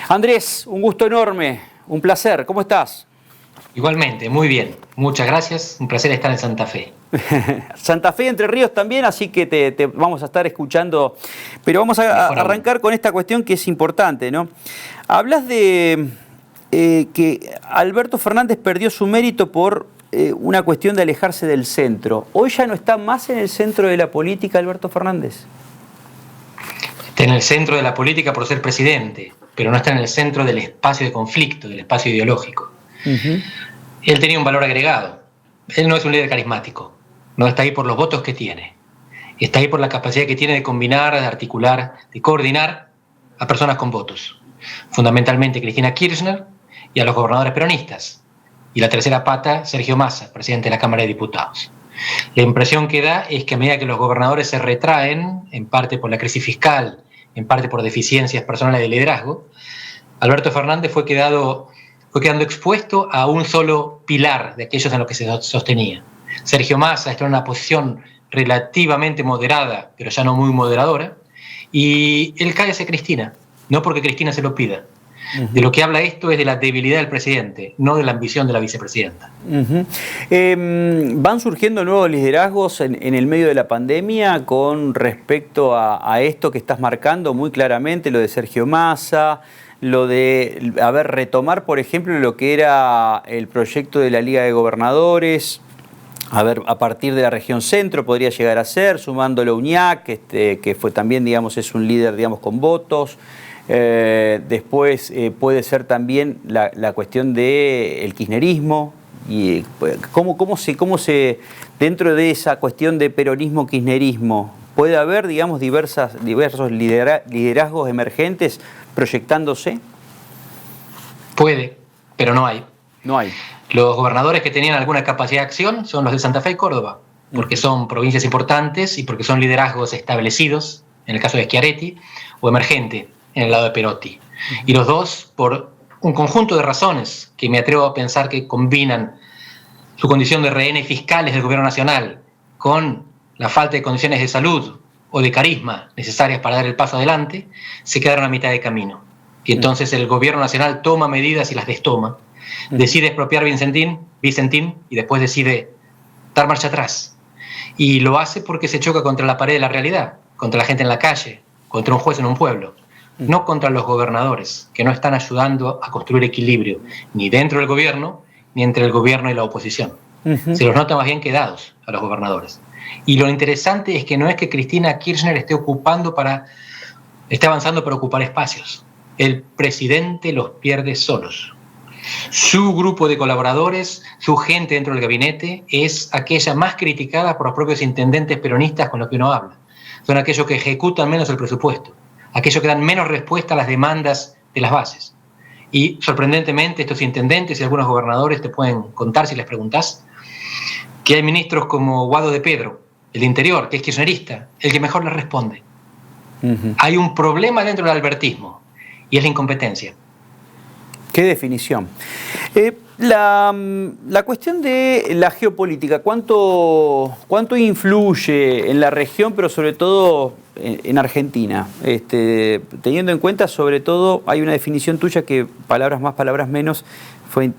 Andrés, un gusto enorme, un placer. ¿Cómo estás? Igualmente, muy bien. Muchas gracias. Un placer estar en Santa Fe. Santa Fe, Entre Ríos también, así que te vamos a estar escuchando. Pero vamos a arrancar con esta cuestión que es importante, ¿no? Hablas de que Alberto Fernández perdió su mérito por una cuestión de alejarse del centro. ¿Hoy ya no está más en el centro de la política Alberto Fernández? Está en el centro de la política por ser presidente, pero no está en el centro del espacio de conflicto, del espacio ideológico. Él tenía un valor agregado. Él no es un líder carismático. No está ahí por los votos que tiene. Está ahí por la capacidad que tiene de combinar, de articular, de coordinar a personas con votos. Fundamentalmente Cristina Kirchner y a los gobernadores peronistas. Y la tercera pata, Sergio Massa, presidente de la Cámara de Diputados. La impresión que da es que a medida que los gobernadores se retraen, en parte por la crisis fiscal, en parte por deficiencias personales de liderazgo, Alberto Fernández fue quedando expuesto a un solo pilar de aquellos en los que se sostenía. Sergio Massa está en una posición relativamente moderada, pero ya no muy moderadora, y él cae hacia Cristina, no porque Cristina se lo pida. De lo que habla esto es de la debilidad del presidente, no de la ambición de la vicepresidenta. ¿Van surgiendo nuevos liderazgos en el medio de la pandemia con respecto a esto que estás marcando muy claramente, lo de Sergio Massa, lo de retomar, por ejemplo, lo que era el proyecto de la Liga de Gobernadores? A partir de la región centro podría llegar a ser, sumándolo a Uñac, que fue también, digamos, es un líder, digamos, con votos. Después puede ser también la cuestión del kirchnerismo y cómo se dentro de esa cuestión de peronismo-kirchnerismo puede haber, digamos, diversos liderazgos emergentes proyectándose. Puede, pero no hay. No hay. Los gobernadores que tenían alguna capacidad de acción son los de Santa Fe y Córdoba, porque son provincias importantes y porque son liderazgos establecidos, en el caso de Schiaretti, o emergente, en el lado de Perotti. Y los dos, por un conjunto de razones que me atrevo a pensar que combinan su condición de rehenes fiscales del gobierno nacional con la falta de condiciones de salud o de carisma necesarias para dar el paso adelante, se quedaron a mitad de camino. Y entonces el gobierno nacional toma medidas y las destoma. Decide expropiar Vicentín y después decide dar marcha atrás. Y lo hace porque se choca contra la pared de la realidad, contra la gente en la calle, contra un juez en un pueblo. No contra los gobernadores, que no están ayudando a construir equilibrio, ni dentro del gobierno, ni entre el gobierno y la oposición. Se los nota más bien quedados a los gobernadores. Y lo interesante es que no es que Cristina Kirchner esté avanzando para ocupar espacios. El presidente los pierde solos. Su grupo de colaboradores, su gente dentro del gabinete, es aquella más criticada por los propios intendentes peronistas con los que uno habla. Son aquellos que ejecutan menos el presupuesto, aquellos que dan menos respuesta a las demandas de las bases. Y sorprendentemente estos intendentes y algunos gobernadores te pueden contar, si les preguntás, que hay ministros como Guado de Pedro, el de Interior, que es kirchnerista, el que mejor les responde. Hay un problema dentro del albertismo y es la incompetencia. ¿Qué definición? La cuestión de la geopolítica, ¿cuánto influye en la región, pero sobre todo en Argentina? Teniendo en cuenta, sobre todo, hay una definición tuya que, palabras más, palabras menos,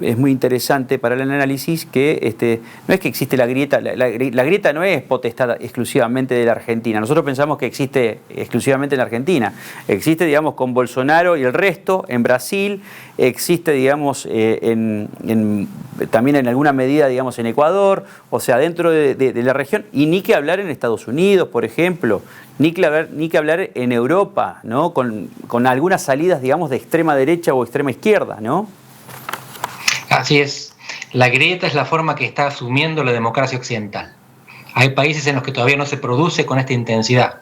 es muy interesante para el análisis, que no es que existe la grieta, la grieta no es potestad exclusivamente de la Argentina. Nosotros pensamos que existe exclusivamente en la Argentina. Existe, digamos, con Bolsonaro y el resto, en Brasil, existe, digamos, también en alguna medida, digamos, en Ecuador, o sea, dentro de la región, y ni que hablar en Estados Unidos, por ejemplo, ni que hablar en Europa, ¿no? Con algunas salidas, digamos, de extrema derecha o extrema izquierda, ¿no? Así es. La grieta es la forma que está asumiendo la democracia occidental. Hay países en los que todavía no se produce con esta intensidad.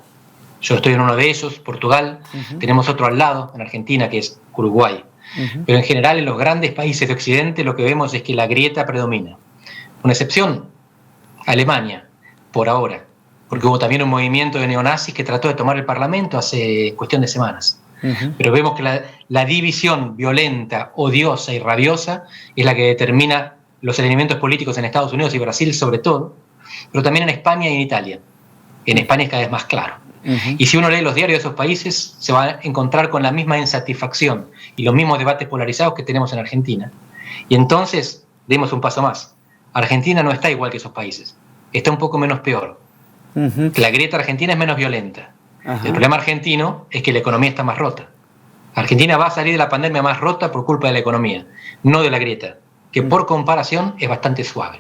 Yo estoy en uno de ellos, Portugal. Tenemos otro al lado, en Argentina, que es Uruguay. Pero en general, en los grandes países de Occidente, lo que vemos es que la grieta predomina. Una excepción, Alemania, por ahora. Porque hubo también un movimiento de neonazis que trató de tomar el Parlamento hace cuestión de semanas. Pero vemos que la división violenta, odiosa y rabiosa es la que determina los alineamientos políticos en Estados Unidos y Brasil sobre todo, pero también en España y en Italia. En España es cada vez más claro. Y si uno lee los diarios de esos países, se va a encontrar con la misma insatisfacción y los mismos debates polarizados que tenemos en Argentina. Y entonces, demos un paso más. Argentina no está igual que esos países. Está un poco menos peor. La grieta argentina es menos violenta. El problema argentino es que la economía está más rota. Argentina va a salir de la pandemia más rota por culpa de la economía, no de la grieta, que por comparación es bastante suave.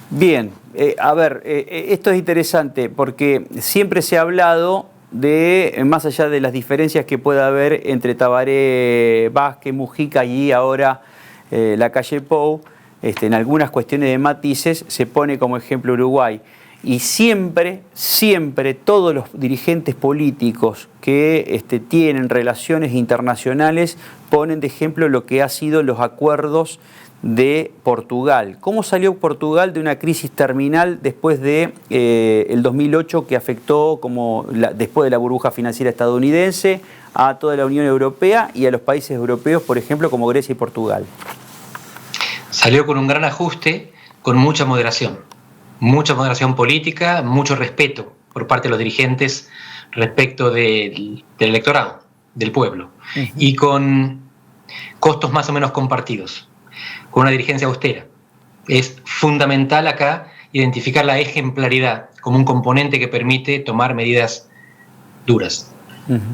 Bien, esto es interesante porque siempre se ha hablado de, más allá de las diferencias que pueda haber entre Tabaré, Vázquez, Mujica y ahora Lacalle Pou, en algunas cuestiones de matices se pone como ejemplo Uruguay. Y siempre todos los dirigentes políticos que tienen relaciones internacionales ponen de ejemplo lo que ha sido los acuerdos de Portugal. ¿Cómo salió Portugal de una crisis terminal después de el 2008 que afectó, después de la burbuja financiera estadounidense, a toda la Unión Europea y a los países europeos, por ejemplo, como Grecia y Portugal? Salió con un gran ajuste, con mucha moderación política, mucho respeto por parte de los dirigentes respecto del electorado, del pueblo, y con costos más o menos compartidos, con una dirigencia austera. Es fundamental acá identificar la ejemplaridad como un componente que permite tomar medidas duras.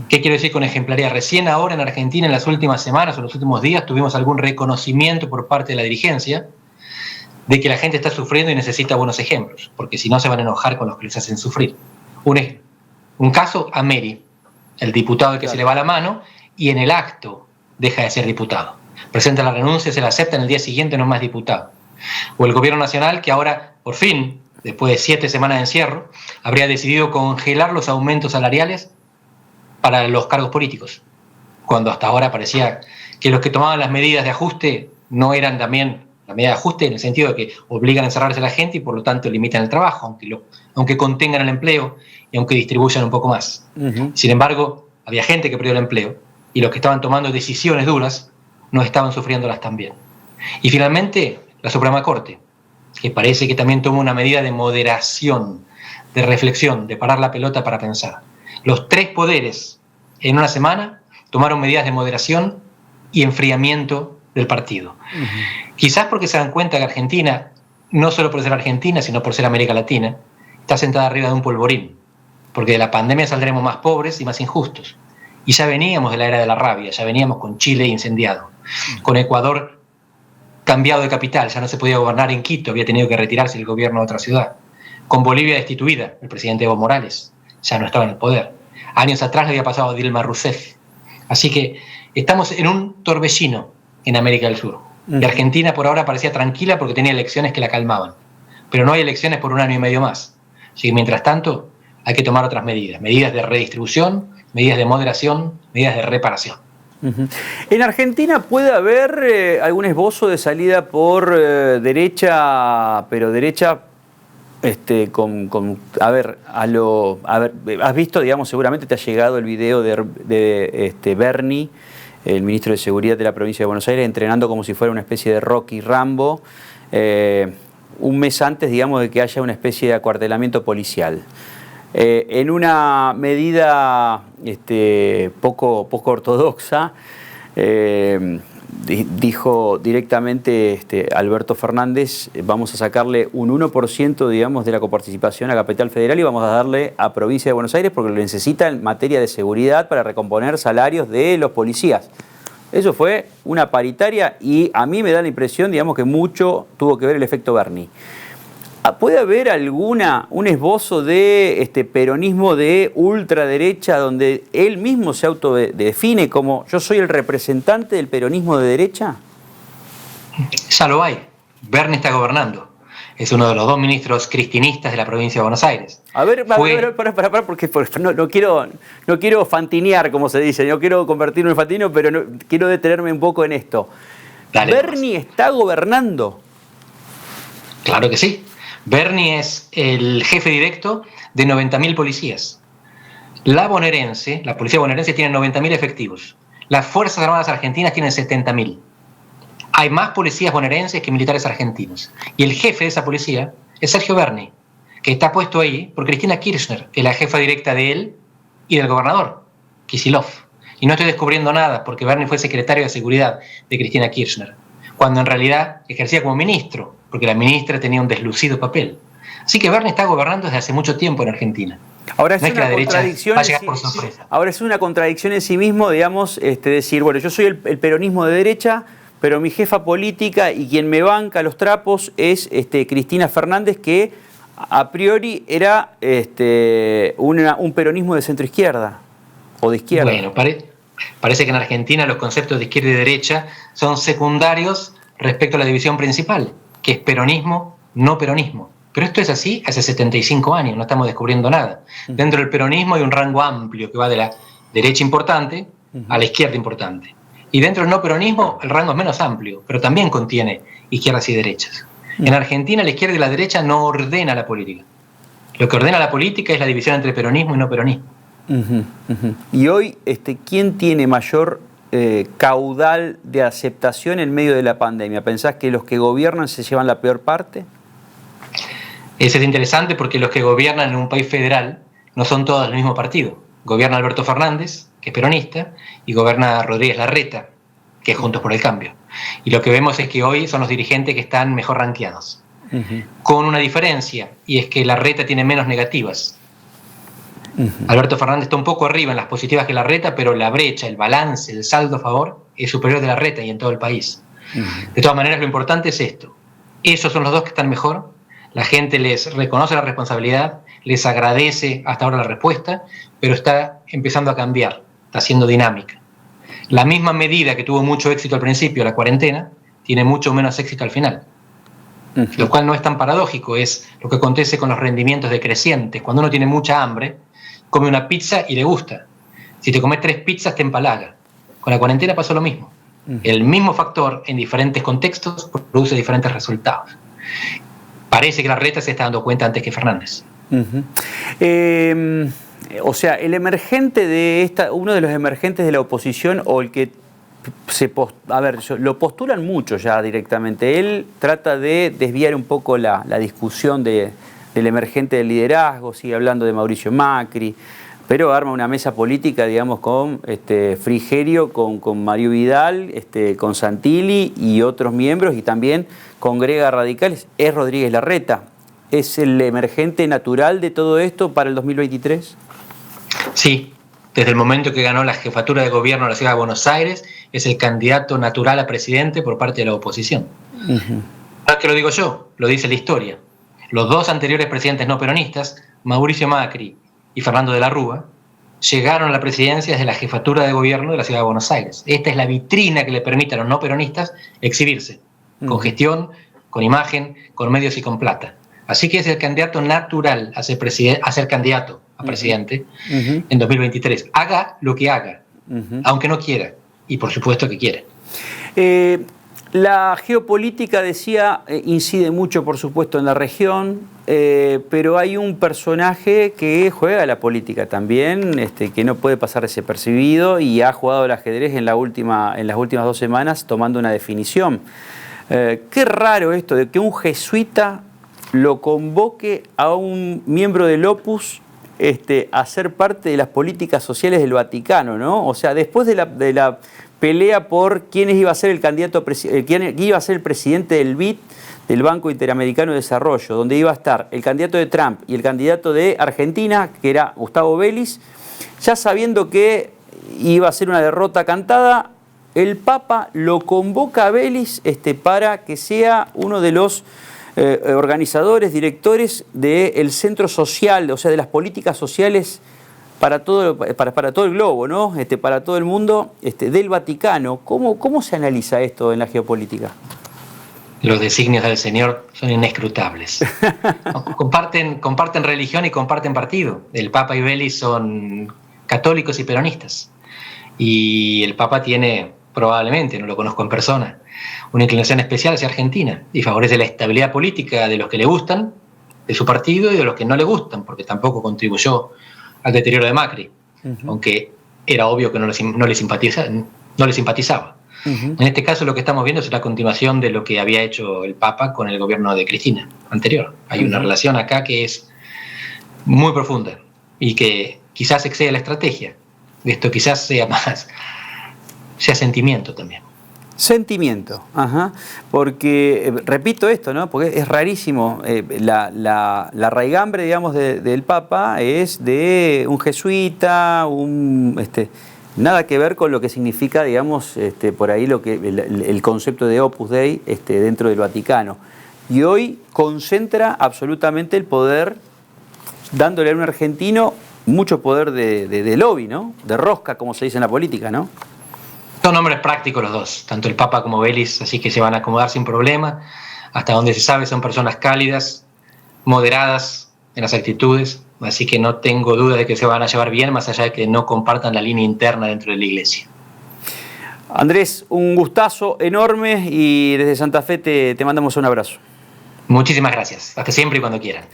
¿Qué quiero decir con ejemplaridad? Recién ahora en Argentina, en las últimas semanas o en los últimos días, tuvimos algún reconocimiento por parte de la dirigencia de que la gente está sufriendo y necesita buenos ejemplos, porque si no se van a enojar con los que les hacen sufrir. Un caso, Ameri, el diputado al que se le va la mano y en el acto deja de ser diputado. Presenta la renuncia, se la acepta, en el día siguiente no es más diputado. O el gobierno nacional que ahora, por fin, después de 7 semanas de encierro, habría decidido congelar los aumentos salariales para los cargos políticos, cuando hasta ahora parecía que los que tomaban las medidas de ajuste no eran también la medida de ajuste en el sentido de que obligan a encerrarse a la gente y por lo tanto limitan el trabajo, aunque contengan el empleo y aunque distribuyan un poco más. Sin embargo, había gente que perdió el empleo y los que estaban tomando decisiones duras no estaban sufriéndolas también. Y finalmente, la Suprema Corte, que parece que también toma una medida de moderación, de reflexión, de parar la pelota para pensar. Los 3 poderes en una semana tomaron medidas de moderación y enfriamiento del partido. Quizás porque se dan cuenta que Argentina, no solo por ser Argentina, sino por ser América Latina, está sentada arriba de un polvorín, porque de la pandemia saldremos más pobres y más injustos. Y ya veníamos de la era de la rabia, ya veníamos con Chile incendiado, con Ecuador cambiado de capital, ya no se podía gobernar en Quito, había tenido que retirarse el gobierno a otra ciudad, con Bolivia destituida, el presidente Evo Morales ya no estaba en el poder. Años atrás le había pasado a Dilma Rousseff. Así que estamos en un torbellino en América del Sur. Y Argentina por ahora parecía tranquila porque tenía elecciones que la calmaban. Pero no hay elecciones por 1 año y medio más. Así que mientras tanto hay que tomar otras medidas. Medidas de redistribución, medidas de moderación, medidas de reparación. ¿En Argentina puede haber algún esbozo de salida por derecha, pero derecha has visto, digamos, seguramente te ha llegado el video de Bernie, el ministro de Seguridad de la provincia de Buenos Aires, entrenando como si fuera una especie de Rocky Rambo, un mes antes, digamos, de que haya una especie de acuartelamiento policial. En una medida poco ortodoxa, dijo directamente Alberto Fernández, vamos a sacarle un 1%, digamos, de la coparticipación a Capital Federal y vamos a darle a Provincia de Buenos Aires porque lo necesita en materia de seguridad para recomponer salarios de los policías. Eso fue una paritaria y a mí me da la impresión, digamos, que mucho tuvo que ver el efecto Bernie. ¿Puede haber un esbozo de peronismo de ultraderecha donde él mismo se autodefine como yo soy el representante del peronismo de derecha? Ya lo hay. Bernie está gobernando. Es uno de los 2 ministros cristinistas de la provincia de Buenos Aires. Para, porque no quiero fantinear, como se dice, no quiero convertirme en fantino, pero quiero detenerme un poco en esto. Dale, ¿Bernie está gobernando? Claro que sí. Bernie es el jefe directo de 90.000 policías. La policía bonaerense tiene 90.000 efectivos. Las Fuerzas Armadas Argentinas tienen 70.000. Hay más policías bonaerenses que militares argentinos. Y el jefe de esa policía es Sergio Berni, que está puesto ahí por Cristina Kirchner, que es la jefa directa de él y del gobernador, Kicillof. Y no estoy descubriendo nada, porque Bernie fue secretario de Seguridad de Cristina Kirchner, cuando en realidad ejercía como ministro, porque la ministra tenía un deslucido papel. Así que Bernie está gobernando desde hace mucho tiempo en Argentina. Ahora es no es que una la derecha contradicción va a llegar por sorpresa. Ahora es una contradicción en sí mismo, digamos, decir, bueno, yo soy el peronismo de derecha, pero mi jefa política y quien me banca los trapos es Cristina Fernández, que a priori era un peronismo de centroizquierda o de izquierda. Bueno, parece que en Argentina los conceptos de izquierda y derecha son secundarios respecto a la división principal, que es peronismo, no peronismo. Pero esto es así hace 75 años, no estamos descubriendo nada. Dentro del peronismo hay un rango amplio que va de la derecha importante a la izquierda importante. Y dentro del no peronismo el rango es menos amplio, pero también contiene izquierdas y derechas. En Argentina la izquierda y la derecha no ordena la política. Lo que ordena la política es la división entre peronismo y no peronismo. Y hoy, ¿quién tiene mayor caudal de aceptación en medio de la pandemia? ¿Pensás que los que gobiernan se llevan la peor parte? Eso es interesante porque los que gobiernan en un país federal no son todos del mismo partido. Gobierna Alberto Fernández, que es peronista, y gobierna Rodríguez Larreta, que es Juntos por el Cambio. Y lo que vemos es que hoy son los dirigentes que están mejor rankeados. Con una diferencia, y es que Larreta tiene menos negativas. Alberto Fernández está un poco arriba en las positivas que Larreta, pero la brecha, el balance, el saldo a favor es superior de Larreta y en todo el país. De todas maneras, lo importante es esto. Esos son los dos que están mejor. La gente les reconoce la responsabilidad, les agradece hasta ahora la respuesta, pero está empezando a cambiar, está siendo dinámica. La misma medida que tuvo mucho éxito al principio, la cuarentena, tiene mucho menos éxito al final. Lo cual no es tan paradójico, es lo que acontece con los rendimientos decrecientes. Cuando uno tiene mucha hambre, come una pizza y le gusta. Si te comes 3 pizzas, te empalaga. Con la cuarentena pasó lo mismo. El mismo factor en diferentes contextos produce diferentes resultados. Parece que Larreta se está dando cuenta antes que Fernández. O sea, el emergente de uno de los emergentes de la oposición, o el que lo postulan mucho ya directamente. Él trata de desviar un poco la discusión del emergente del liderazgo, sigue hablando de Mauricio Macri, pero arma una mesa política, digamos, con Frigerio, con Mario Vidal, con Santilli y otros miembros, y también congrega radicales. ¿Es Rodríguez Larreta? ¿Es el emergente natural de todo esto para el 2023? Sí, desde el momento que ganó la jefatura de gobierno de la ciudad de Buenos Aires, es el candidato natural a presidente por parte de la oposición. No es que lo digo yo, lo dice la historia. Los 2 anteriores presidentes no peronistas, Mauricio Macri y Fernando de la Rúa, llegaron a la presidencia desde la jefatura de gobierno de la ciudad de Buenos Aires. Esta es la vitrina que le permite a los no peronistas exhibirse, con gestión, con imagen, con medios y con plata. Así que es el candidato natural a ser candidato a presidente en 2023. Haga lo que haga, aunque no quiera, y por supuesto que quiere. La geopolítica, decía, incide mucho, por supuesto, en la región, pero hay un personaje que juega la política también, que no puede pasar desapercibido y ha jugado al ajedrez en las últimas 2 semanas tomando una definición. Qué raro esto de que un jesuita lo convoque a un miembro del Opus a ser parte de las políticas sociales del Vaticano, ¿no? O sea, después de la pelea por quién iba a ser el candidato, quién iba a ser el presidente del BID, del Banco Interamericano de Desarrollo, donde iba a estar el candidato de Trump y el candidato de Argentina, que era Gustavo Vélez, ya sabiendo que iba a ser una derrota cantada, el Papa lo convoca a Vélez para que sea uno de los organizadores, directores del centro social, o sea, de las políticas sociales para todo el globo, ¿no? Para todo el mundo, del Vaticano. ¿Cómo se analiza esto en la geopolítica? Los designios del Señor son inescrutables. Comparten religión y comparten partido. El Papa y Vélez son católicos y peronistas. Y el Papa tiene, probablemente, no lo conozco en persona, una inclinación especial hacia Argentina y favorece la estabilidad política de los que le gustan, de su partido, y de los que no le gustan, porque tampoco contribuyó al deterioro de Macri, aunque era obvio que no le simpatizaba. En este caso lo que estamos viendo es la continuación de lo que había hecho el Papa con el gobierno de Cristina anterior. Hay una relación acá que es muy profunda y que quizás exceda la estrategia. Esto quizás sea sentimiento también. Sentimiento, ajá. Porque, repito esto, ¿no? Porque es rarísimo, la raigambre, digamos, del Papa es de un jesuita, nada que ver con lo que significa, digamos, por ahí el concepto de Opus Dei dentro del Vaticano. Y hoy concentra absolutamente el poder, dándole a un argentino mucho poder de lobby, ¿no? De rosca, como se dice en la política, ¿no? Son hombres prácticos los dos, tanto el Papa como Belis, así que se van a acomodar sin problema. Hasta donde se sabe son personas cálidas, moderadas en las actitudes, así que no tengo duda de que se van a llevar bien, más allá de que no compartan la línea interna dentro de la Iglesia. Andrés, un gustazo enorme y desde Santa Fe te mandamos un abrazo. Muchísimas gracias. Hasta siempre y cuando quieran.